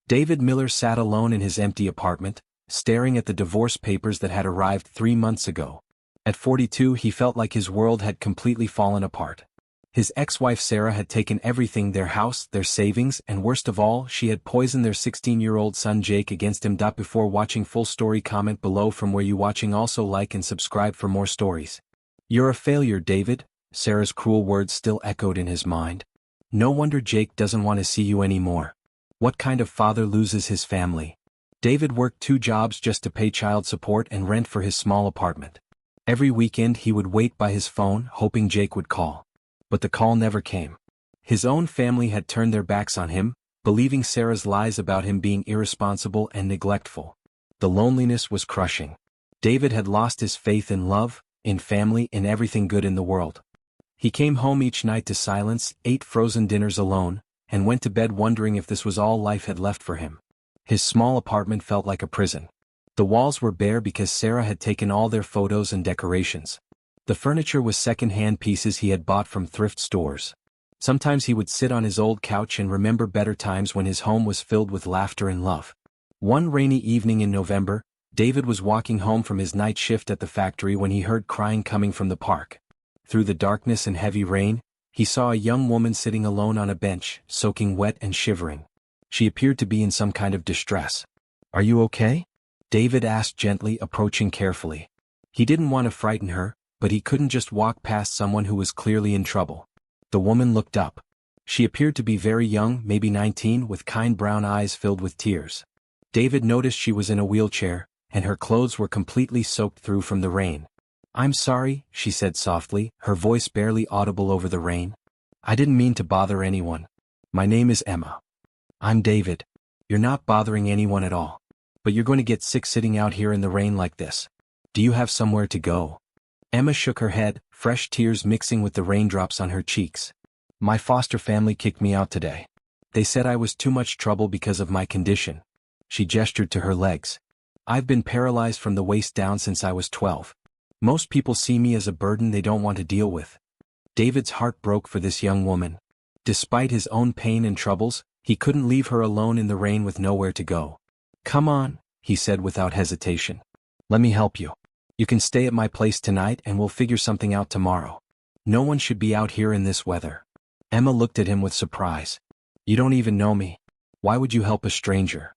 David Miller sat alone in his empty apartment, staring at the divorce papers that had arrived 3 months ago. At 42, he felt like his world had completely fallen apart. His ex-wife Sarah had taken everything: their house, their savings, and worst of all, she had poisoned their 16-year-old son Jake against him. Before watching full story, comment below from where you watching. Also like and subscribe for more stories. You're a failure, David. Sarah's cruel words still echoed in his mind. No wonder Jake doesn't want to see you anymore. What kind of father loses his family? David worked 2 jobs just to pay child support and rent for his small apartment. Every weekend he would wait by his phone, hoping Jake would call. But the call never came. His own family had turned their backs on him, believing Sarah's lies about him being irresponsible and neglectful. The loneliness was crushing. David had lost his faith in love, in family, in everything good in the world. He came home each night to silence, ate frozen dinners alone, and went to bed wondering if this was all life had left for him. His small apartment felt like a prison. The walls were bare because Sarah had taken all their photos and decorations. The furniture was second-hand pieces he had bought from thrift stores. Sometimes he would sit on his old couch and remember better times when his home was filled with laughter and love. One rainy evening in November, David was walking home from his night shift at the factory when he heard crying coming from the park. Through the darkness and heavy rain, he saw a young woman sitting alone on a bench, soaking wet and shivering. She appeared to be in some kind of distress. "Are you okay?" David asked gently, approaching carefully. He didn't want to frighten her, but he couldn't just walk past someone who was clearly in trouble. The woman looked up. She appeared to be very young, maybe 19, with kind brown eyes filled with tears. David noticed she was in a wheelchair, and her clothes were completely soaked through from the rain. "I'm sorry," she said softly, her voice barely audible over the rain. "I didn't mean to bother anyone. My name is Emma." "I'm David." "You're not bothering anyone at all. But you're going to get sick sitting out here in the rain like this. Do you have somewhere to go?" Emma shook her head, fresh tears mixing with the raindrops on her cheeks. "My foster family kicked me out today. They said I was too much trouble because of my condition." She gestured to her legs. "I've been paralyzed from the waist down since I was 12. Most people see me as a burden they don't want to deal with." David's heart broke for this young woman. Despite his own pain and troubles, he couldn't leave her alone in the rain with nowhere to go. "Come on," he said without hesitation. "Let me help you. You can stay at my place tonight and we'll figure something out tomorrow. No one should be out here in this weather." Emma looked at him with surprise. "You don't even know me. Why would you help a stranger?"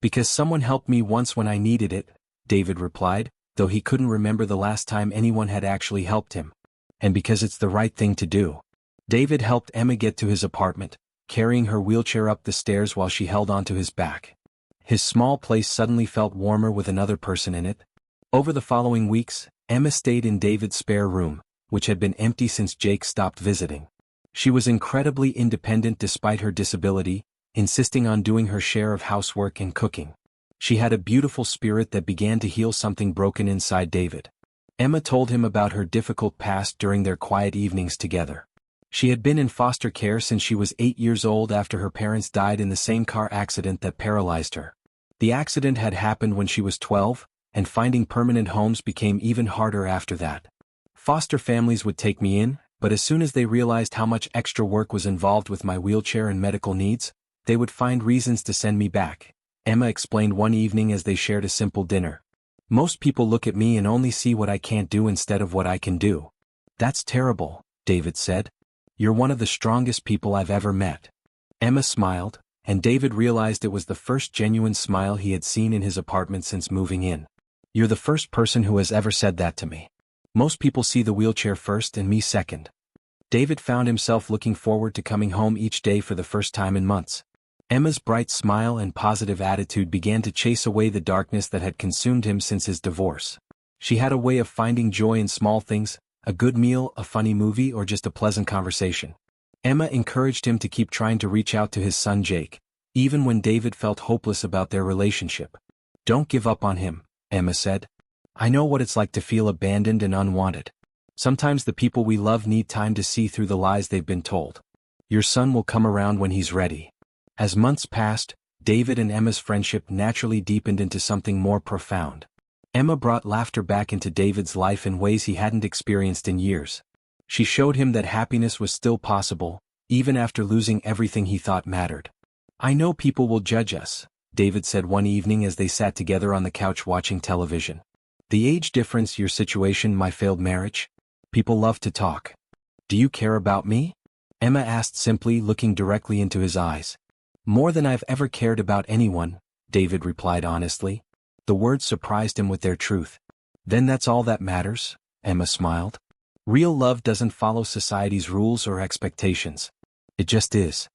"Because someone helped me once when I needed it," David replied, though he couldn't remember the last time anyone had actually helped him. "And because it's the right thing to do." David helped Emma get to his apartment, carrying her wheelchair up the stairs while she held onto his back. His small place suddenly felt warmer with another person in it. Over the following weeks, Emma stayed in David's spare room, which had been empty since Jake stopped visiting. She was incredibly independent despite her disability, insisting on doing her share of housework and cooking. She had a beautiful spirit that began to heal something broken inside David. Emma told him about her difficult past during their quiet evenings together. She had been in foster care since she was 8 years old after her parents died in the same car accident that paralyzed her. The accident had happened when she was 12, and finding permanent homes became even harder after that. "Foster families would take me in, but as soon as they realized how much extra work was involved with my wheelchair and medical needs, they would find reasons to send me back," Emma explained one evening as they shared a simple dinner. "Most people look at me and only see what I can't do instead of what I can do." "That's terrible," David said. "You're one of the strongest people I've ever met." Emma smiled, and David realized it was the first genuine smile he had seen in his apartment since moving in. "You're the first person who has ever said that to me. Most people see the wheelchair first and me second." David found himself looking forward to coming home each day for the first time in months. Emma's bright smile and positive attitude began to chase away the darkness that had consumed him since his divorce. She had a way of finding joy in small things: a good meal, a funny movie, or just a pleasant conversation. Emma encouraged him to keep trying to reach out to his son Jake, even when David felt hopeless about their relationship. "Don't give up on him," Emma said. "I know what it's like to feel abandoned and unwanted. Sometimes the people we love need time to see through the lies they've been told. Your son will come around when he's ready." As months passed, David and Emma's friendship naturally deepened into something more profound. Emma brought laughter back into David's life in ways he hadn't experienced in years. She showed him that happiness was still possible, even after losing everything he thought mattered. "I know people will judge us," David said one evening as they sat together on the couch watching television. The age difference, your situation, my failed marriage? People love to talk. Do you care about me? Emma asked simply, looking directly into his eyes. More than I've ever cared about anyone, David replied honestly. The words surprised him with their truth. Then that's all that matters, Emma smiled. Real love doesn't follow society's rules or expectations. It just is.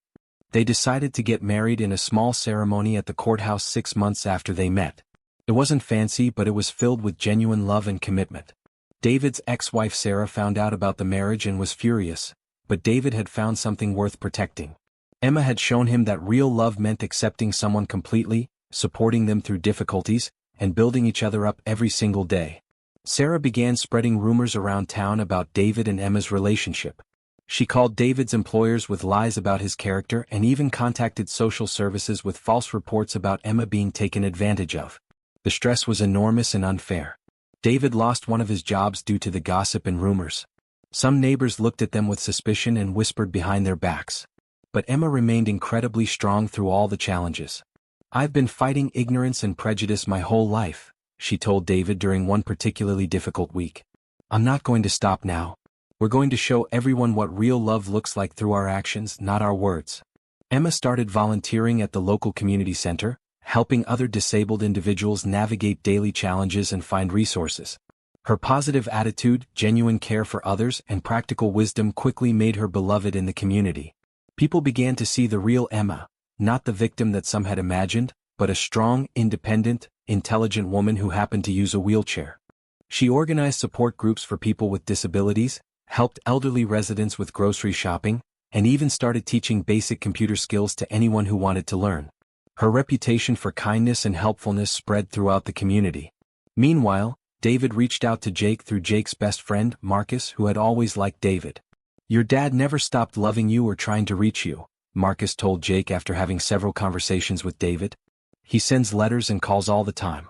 They decided to get married in a small ceremony at the courthouse 6 months after they met. It wasn't fancy, but it was filled with genuine love and commitment. David's ex-wife Sarah found out about the marriage and was furious, but David had found something worth protecting. Emma had shown him that real love meant accepting someone completely, supporting them through difficulties, and building each other up every single day. Sarah began spreading rumors around town about David and Emma's relationship. She called David's employers with lies about his character and even contacted social services with false reports about Emma being taken advantage of. The stress was enormous and unfair. David lost one of his jobs due to the gossip and rumors. Some neighbors looked at them with suspicion and whispered behind their backs. But Emma remained incredibly strong through all the challenges. I've been fighting ignorance and prejudice my whole life, she told David during one particularly difficult week. I'm not going to stop now. We're going to show everyone what real love looks like through our actions, not our words. Emma started volunteering at the local community center, helping other disabled individuals navigate daily challenges and find resources. Her positive attitude, genuine care for others, and practical wisdom quickly made her beloved in the community. People began to see the real Emma, not the victim that some had imagined, but a strong, independent, intelligent woman who happened to use a wheelchair. She organized support groups for people with disabilities, helped elderly residents with grocery shopping, and even started teaching basic computer skills to anyone who wanted to learn. Her reputation for kindness and helpfulness spread throughout the community. Meanwhile, David reached out to Jake through Jake's best friend, Marcus, who had always liked David. Your dad never stopped loving you or trying to reach you, Marcus told Jake after having several conversations with David. He sends letters and calls all the time.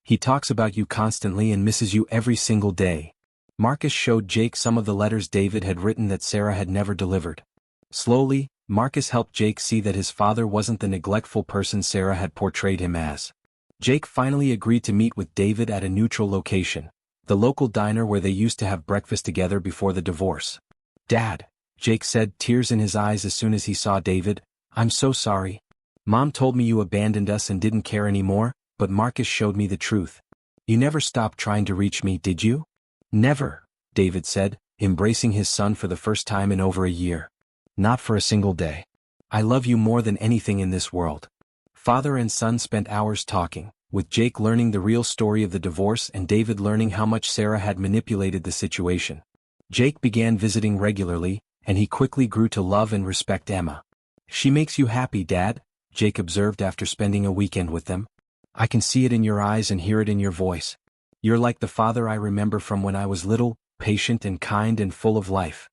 He talks about you constantly and misses you every single day. Marcus showed Jake some of the letters David had written that Sarah had never delivered. Slowly, Marcus helped Jake see that his father wasn't the neglectful person Sarah had portrayed him as. Jake finally agreed to meet with David at a neutral location, the local diner where they used to have breakfast together before the divorce. Dad, Jake said, tears in his eyes as soon as he saw David, I'm so sorry. Mom told me you abandoned us and didn't care anymore, but Marcus showed me the truth. You never stopped trying to reach me, did you? Never, David said, embracing his son for the first time in over a year. Not for a single day. I love you more than anything in this world. Father and son spent hours talking, with Jake learning the real story of the divorce and David learning how much Sarah had manipulated the situation. Jake began visiting regularly, and he quickly grew to love and respect Emma. She makes you happy, Dad, Jake observed after spending a weekend with them. I can see it in your eyes and hear it in your voice. You're like the father I remember from when I was little, patient and kind and full of life.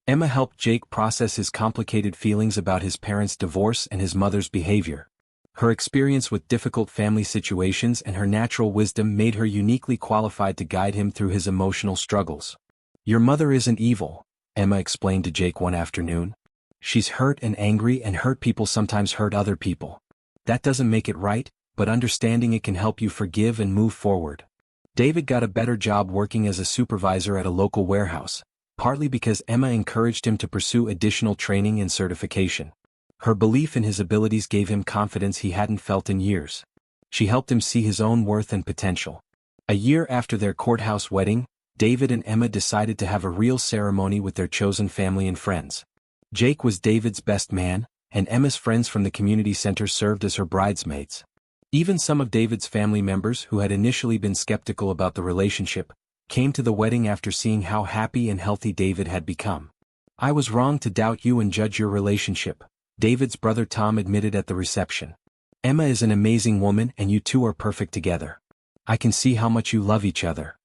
Emma helped Jake process his complicated feelings about his parents' divorce and his mother's behavior. Her experience with difficult family situations and her natural wisdom made her uniquely qualified to guide him through his emotional struggles. Your mother isn't evil, Emma explained to Jake one afternoon. She's hurt and angry, and hurt people sometimes hurt other people. That doesn't make it right, but understanding it can help you forgive and move forward. David got a better job working as a supervisor at a local warehouse, partly because Emma encouraged him to pursue additional training and certification. Her belief in his abilities gave him confidence he hadn't felt in years. She helped him see his own worth and potential. A year after their courthouse wedding, David and Emma decided to have a real ceremony with their chosen family and friends. Jake was David's best man, and Emma's friends from the community center served as her bridesmaids. Even some of David's family members who had initially been skeptical about the relationship came to the wedding after seeing how happy and healthy David had become. I was wrong to doubt you and judge your relationship, David's brother Tom admitted at the reception. Emma is an amazing woman and you two are perfect together. I can see how much you love each other.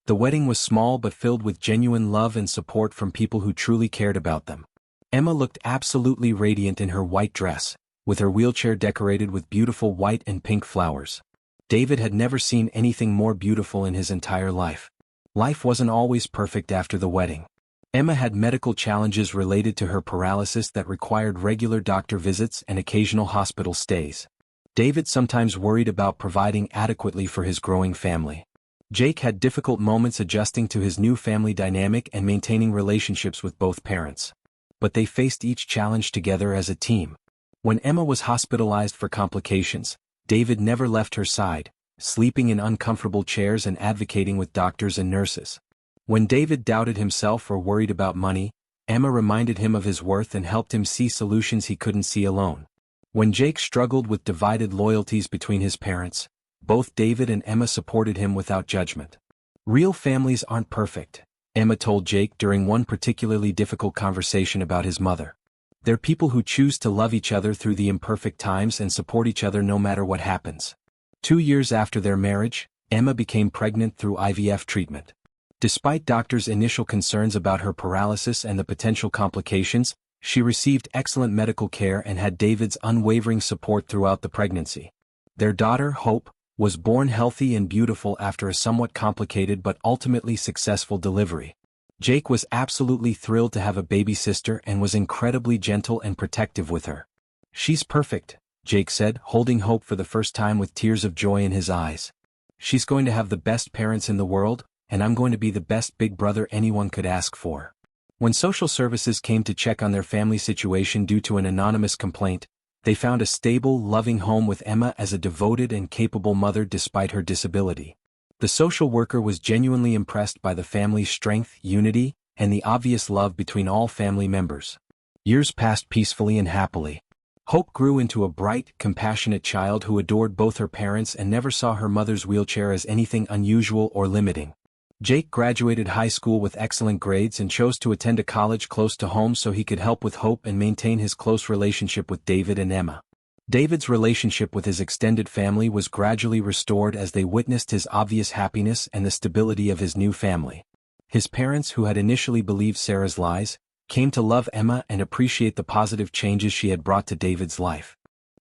The wedding was small but filled with genuine love and support from people who truly cared about them. Emma looked absolutely radiant in her white dress, with her wheelchair decorated with beautiful white and pink flowers. David had never seen anything more beautiful in his entire life. Life wasn't always perfect after the wedding. Emma had medical challenges related to her paralysis that required regular doctor visits and occasional hospital stays. David sometimes worried about providing adequately for his growing family. Jake had difficult moments adjusting to his new family dynamic and maintaining relationships with both parents. But they faced each challenge together as a team. When Emma was hospitalized for complications, David never left her side, sleeping in uncomfortable chairs and advocating with doctors and nurses. When David doubted himself or worried about money, Emma reminded him of his worth and helped him see solutions he couldn't see alone. When Jake struggled with divided loyalties between his parents, both David and Emma supported him without judgment. Real families aren't perfect, Emma told Jake during one particularly difficult conversation about his mother. They're people who choose to love each other through the imperfect times and support each other no matter what happens. 2 years after their marriage, Emma became pregnant through IVF treatment. Despite doctors' initial concerns about her paralysis and the potential complications, she received excellent medical care and had David's unwavering support throughout the pregnancy. Their daughter, Hope, was born healthy and beautiful after a somewhat complicated but ultimately successful delivery. Jake was absolutely thrilled to have a baby sister and was incredibly gentle and protective with her. "She's perfect," Jake said, holding Hope for the first time with tears of joy in his eyes. "She's going to have the best parents in the world, and I'm going to be the best big brother anyone could ask for." When social services came to check on their family situation due to an anonymous complaint, they found a stable, loving home with Emma as a devoted and capable mother despite her disability. The social worker was genuinely impressed by the family's strength, unity, and the obvious love between all family members. Years passed peacefully and happily. Hope grew into a bright, compassionate child who adored both her parents and never saw her mother's wheelchair as anything unusual or limiting. Jake graduated high school with excellent grades and chose to attend a college close to home so he could help with Hope and maintain his close relationship with David and Emma. David's relationship with his extended family was gradually restored as they witnessed his obvious happiness and the stability of his new family. His parents, who had initially believed Sarah's lies, came to love Emma and appreciate the positive changes she had brought to David's life.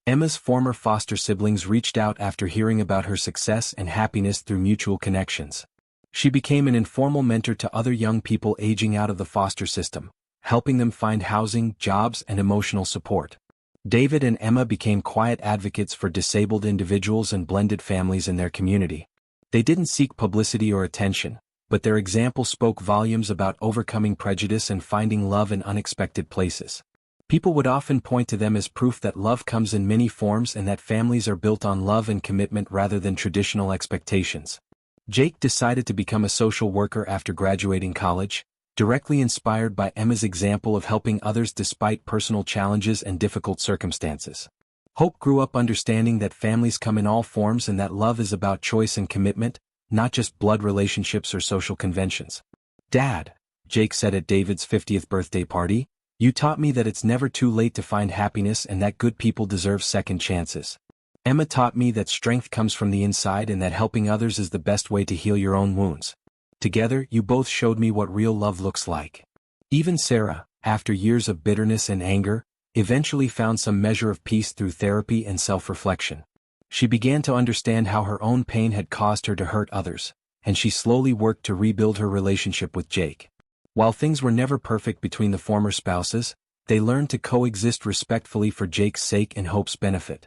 Emma's former foster siblings reached out after hearing about her success and happiness through mutual connections. She became an informal mentor to other young people aging out of the foster system, helping them find housing, jobs, and emotional support. David and Emma became quiet advocates for disabled individuals and blended families in their community. They didn't seek publicity or attention, but their example spoke volumes about overcoming prejudice and finding love in unexpected places. People would often point to them as proof that love comes in many forms and that families are built on love and commitment rather than traditional expectations. Jake decided to become a social worker after graduating college, directly inspired by Emma's example of helping others despite personal challenges and difficult circumstances. Hope grew up understanding that families come in all forms and that love is about choice and commitment, not just blood relationships or social conventions. "Dad," Jake said at David's 50th birthday party, "you taught me that it's never too late to find happiness and that good people deserve second chances. Emma taught me that strength comes from the inside and that helping others is the best way to heal your own wounds. Together, you both showed me what real love looks like." Even Sarah, after years of bitterness and anger, eventually found some measure of peace through therapy and self-reflection. She began to understand how her own pain had caused her to hurt others, and she slowly worked to rebuild her relationship with Jake. While things were never perfect between the former spouses, they learned to coexist respectfully for Jake's sake and Hope's benefit.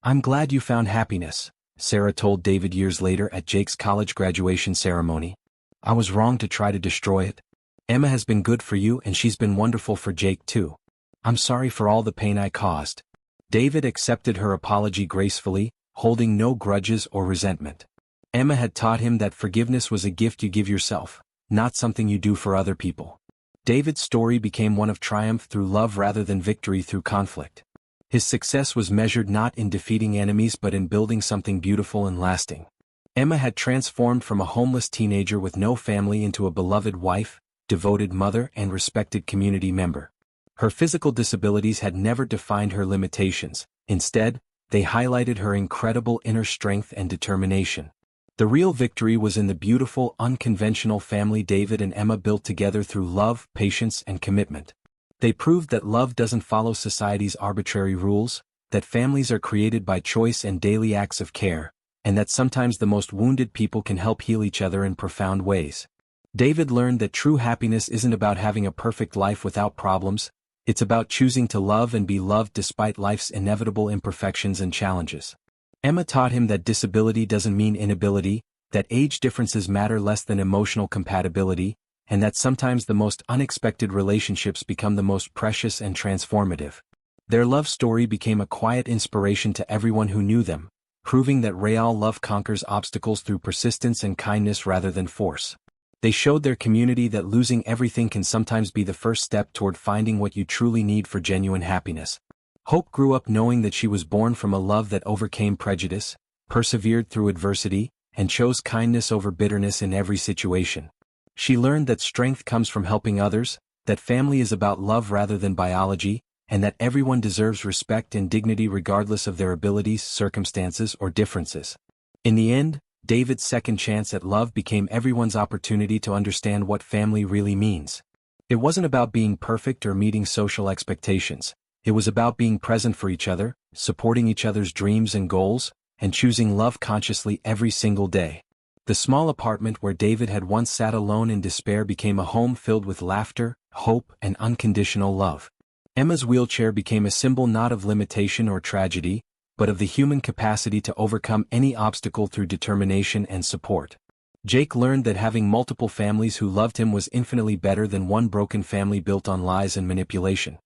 "I'm glad you found happiness," Sarah told David years later at Jake's college graduation ceremony. "I was wrong to try to destroy it. Emma has been good for you and she's been wonderful for Jake too. I'm sorry for all the pain I caused." David accepted her apology gracefully, holding no grudges or resentment. Emma had taught him that forgiveness was a gift you give yourself, not something you do for other people. David's story became one of triumph through love rather than victory through conflict. His success was measured not in defeating enemies but in building something beautiful and lasting. Emma had transformed from a homeless teenager with no family into a beloved wife, devoted mother, and respected community member. Her physical disabilities had never defined her limitations. Instead, they highlighted her incredible inner strength and determination. The real victory was in the beautiful, unconventional family David and Emma built together through love, patience, and commitment. They proved that love doesn't follow society's arbitrary rules, that families are created by choice and daily acts of care, and that sometimes the most wounded people can help heal each other in profound ways. David learned that true happiness isn't about having a perfect life without problems, it's about choosing to love and be loved despite life's inevitable imperfections and challenges. Emma taught him that disability doesn't mean inability, that age differences matter less than emotional compatibility, and that sometimes the most unexpected relationships become the most precious and transformative. Their love story became a quiet inspiration to everyone who knew them, proving that real love conquers obstacles through persistence and kindness rather than force. They showed their community that losing everything can sometimes be the first step toward finding what you truly need for genuine happiness. Hope grew up knowing that she was born from a love that overcame prejudice, persevered through adversity, and chose kindness over bitterness in every situation. She learned that strength comes from helping others, that family is about love rather than biology, and that everyone deserves respect and dignity regardless of their abilities, circumstances, or differences. In the end, David's second chance at love became everyone's opportunity to understand what family really means. It wasn't about being perfect or meeting social expectations. It was about being present for each other, supporting each other's dreams and goals, and choosing love consciously every single day. The small apartment where David had once sat alone in despair became a home filled with laughter, hope, and unconditional love. Emma's wheelchair became a symbol not of limitation or tragedy, but of the human capacity to overcome any obstacle through determination and support. Jake learned that having multiple families who loved him was infinitely better than one broken family built on lies and manipulation.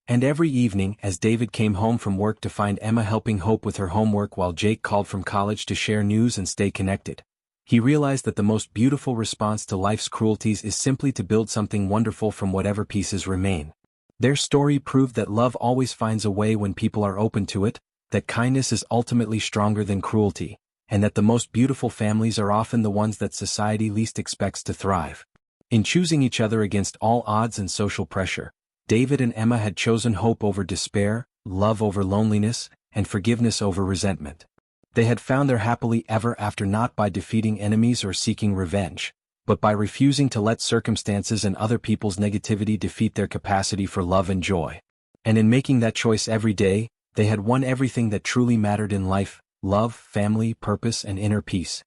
And every evening, as David came home from work to find Emma helping Hope with her homework while Jake called from college to share news and stay connected, he realized that the most beautiful response to life's cruelties is simply to build something wonderful from whatever pieces remain. Their story proved that love always finds a way when people are open to it, that kindness is ultimately stronger than cruelty, and that the most beautiful families are often the ones that society least expects to thrive. In choosing each other against all odds and social pressure, David and Emma had chosen hope over despair, love over loneliness, and forgiveness over resentment. They had found their happily ever after not by defeating enemies or seeking revenge, but by refusing to let circumstances and other people's negativity defeat their capacity for love and joy. And in making that choice every day, they had won everything that truly mattered in life: love, family, purpose, and inner peace.